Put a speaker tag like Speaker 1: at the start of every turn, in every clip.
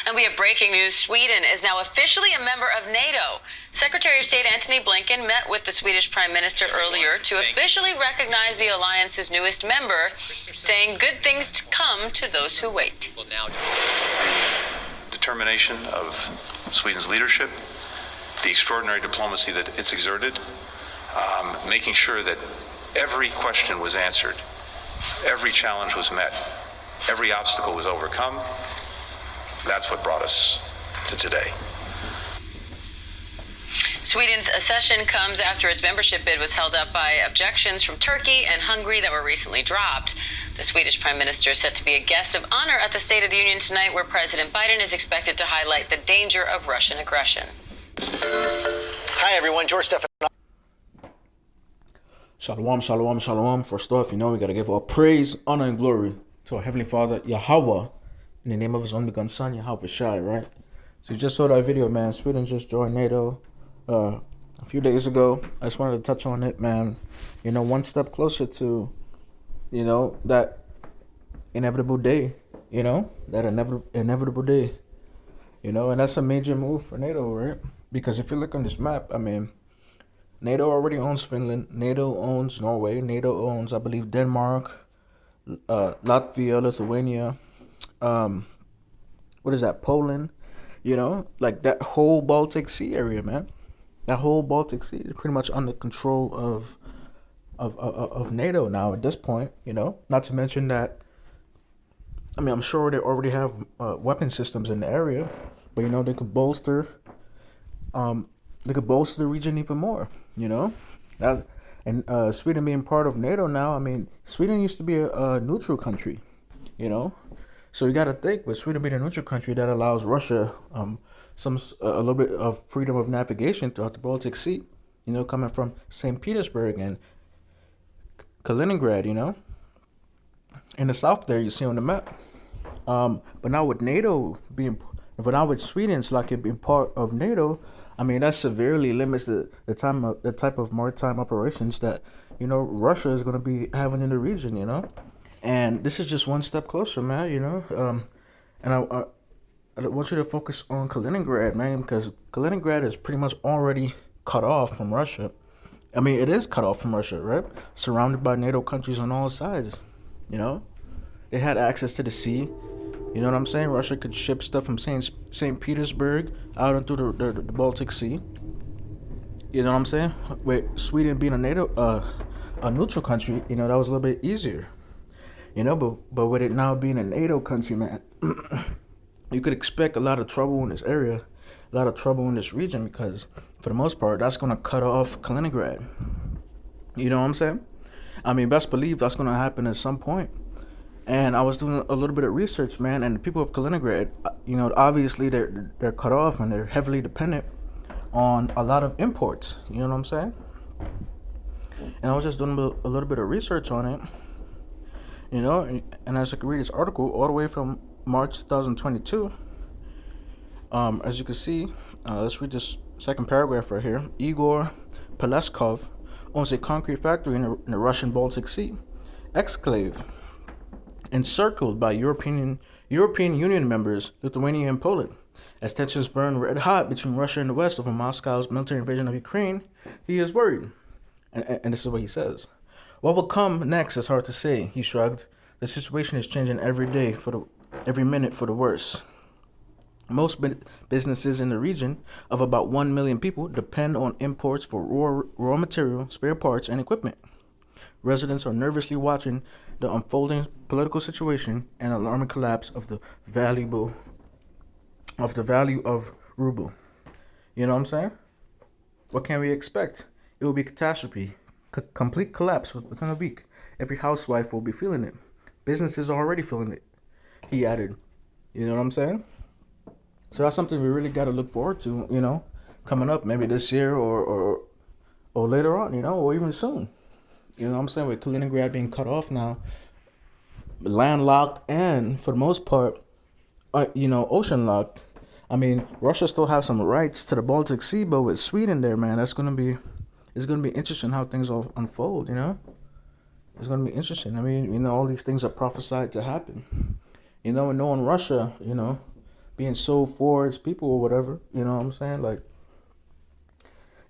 Speaker 1: And we have breaking news. Sweden is now officially a member of NATO. Secretary of State Antony Blinken met with the Swedish Prime Minister earlier to officially recognize the alliance's newest member, saying good things to come to those who wait.
Speaker 2: The determination of Sweden's leadership, the extraordinary diplomacy that it's exerted, making sure that every question was answered, every challenge was met, every obstacle was overcome. That's what brought us to today.
Speaker 1: Sweden's accession comes after its membership bid was held up by objections from Turkey and Hungary that were recently dropped. The Swedish Prime Minister is set to be a guest of honor at the State of the Union tonight, where President Biden is expected to highlight the danger of Russian aggression.
Speaker 3: Hi, everyone. George Stephanopoulos.
Speaker 4: Shalom, shalom, shalom. First off, we got to give all praise, honor, and glory to our Heavenly Father, Yahweh, in the name of His only begotten Son, Yahweh Shai, right? So you just saw that video, man. Sweden just joined NATO a few days ago. I just wanted to touch on it, man. One step closer to, that inevitable day, that inevitable day, and that's a major move for NATO, right? Because if you look on this map, NATO already owns Finland, NATO owns Norway, NATO owns, I believe, Denmark, Latvia, Lithuania, what is that, Poland, like that whole Baltic Sea area, man. That whole Baltic Sea is pretty much under control of NATO now at this point, not to mention that, I'm sure they already have weapon systems in the area, but, they could bolster the region even more, and Sweden being part of NATO now, Sweden used to be a neutral country, so you got to think, with Sweden being a neutral country, that allows Russia a little bit of freedom of navigation throughout the Baltic Sea, coming from St. Petersburg and Kaliningrad, in the south there you see on the map. But now with Sweden, like it being part of NATO, that severely limits the type of maritime operations that, Russia is going to be having in the region, and this is just one step closer, man, and I want you to focus on Kaliningrad, man, because Kaliningrad is pretty much already cut off from Russia. It is cut off from Russia, right? Surrounded by NATO countries on all sides, They had access to the sea. You know what I'm saying? Russia could ship stuff from St. Petersburg out into the Baltic Sea. You know what I'm saying? With Sweden being a neutral country, that was a little bit easier. But with it now being a NATO country, man, you could expect a lot of trouble in this area, a lot of trouble in this region, because for the most part, that's going to cut off Kaliningrad. You know what I'm saying? Best believe that's going to happen at some point. And I was doing a little bit of research, man, and the people of Kaliningrad, obviously they're cut off and they're heavily dependent on a lot of imports. You know what I'm saying? And I was just doing a little bit of research on it, and as I could read this article all the way from March 2022, as you can see, let's read this second paragraph right here. Igor Peleskov owns a concrete factory in the Russian Baltic Sea exclave, encircled by European Union members, Lithuania and Poland. As tensions burn red hot between Russia and the West over Moscow's military invasion of Ukraine, he is worried. And this is what he says. What will come next is hard to say, he shrugged. The situation is changing every day, every minute for the worse. Most businesses in the region, of about 1 million people, depend on imports for raw material, spare parts, and equipment. Residents are nervously watching the unfolding political situation and alarming collapse of the value of ruble. You know what I'm saying? What can we expect? It will be catastrophe, complete collapse within a week. Every housewife will be feeling it. Businesses are already feeling it, he added. You know what I'm saying? So that's something we really got to look forward to, coming up maybe this year or later on, or even soon. You know what I'm saying? With Kaliningrad being cut off now, landlocked, and for the most part, ocean locked. Russia still has some rights to the Baltic Sea, but with Sweden there, man, it's gonna be interesting how things all unfold. It's gonna be interesting. All these things are prophesied to happen. And knowing Russia, being sold for its people or whatever. You know what I'm saying? Like,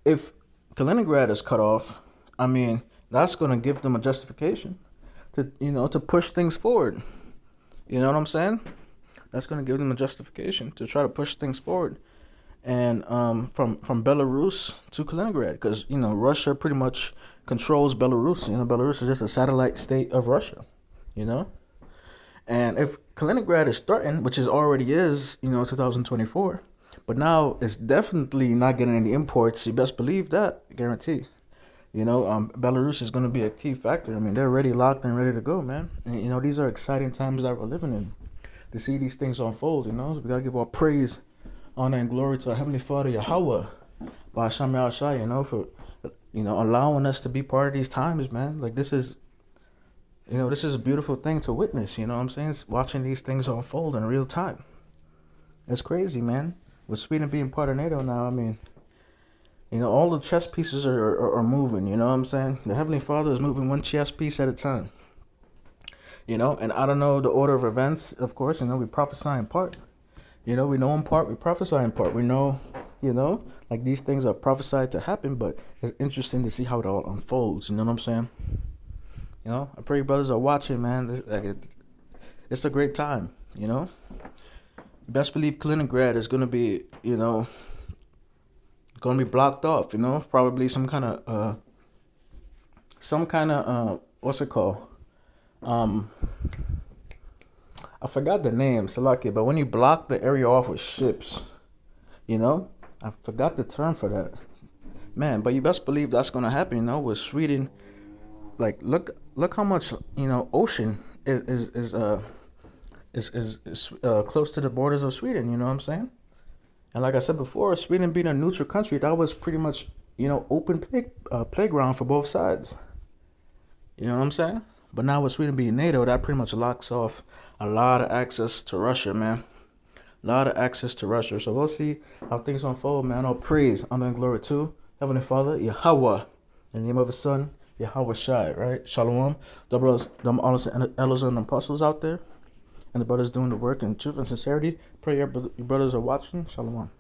Speaker 4: if Kaliningrad is cut off, I mean, that's going to give them a justification to, to push things forward. You know what I'm saying? That's going to give them a justification to try to push things forward. And from Belarus to Kaliningrad, because, Russia pretty much controls Belarus. Belarus is just a satellite state of Russia, And if Kaliningrad is threatened, which it already is, 2024, but now it's definitely not getting any imports. You best believe that, I guarantee. Belarus is going to be a key factor. I mean, they're already locked and ready to go, man. And, these are exciting times that we're living in. To see these things unfold, we got to give all praise, honor, and glory to our Heavenly Father, Yahweh, by Hashem Yahushua, for, allowing us to be part of these times, man. Like, this is a beautiful thing to witness, you know what I'm saying? Watching these things unfold in real time. It's crazy, man. With Sweden being part of NATO now, I mean, all the chess pieces are moving, you know what I'm saying? The Heavenly Father is moving one chess piece at a time. And I don't know the order of events, of course, we prophesy in part. We know in part, we prophesy in part. We know, like these things are prophesied to happen, but it's interesting to see how it all unfolds, you know what I'm saying? I pray you brothers are watching, man. It's a great time, You best believe Kaliningrad is going to be, going to be blocked off, probably some kind of, what's it called? I forgot the name, Salakia, but when you block the area off with ships, I forgot the term for that. Man, but you best believe that's going to happen, with Sweden. Like, look how much, ocean is close to the borders of Sweden, you know what I'm saying? And like I said before, Sweden being a neutral country, that was pretty much, open playground for both sides. You know what I'm saying? But now with Sweden being NATO, that pretty much locks off a lot of access to Russia, man. A lot of access to Russia. So we'll see how things unfold, man. All praise, honor, and glory to Heavenly Father, Yahweh, in the name of His Son, Yahweh Shai, right? Shalom. The brothers, them elders and apostles out there, and the brothers doing the work in truth and sincerity. Pray your brothers are watching. Shalom.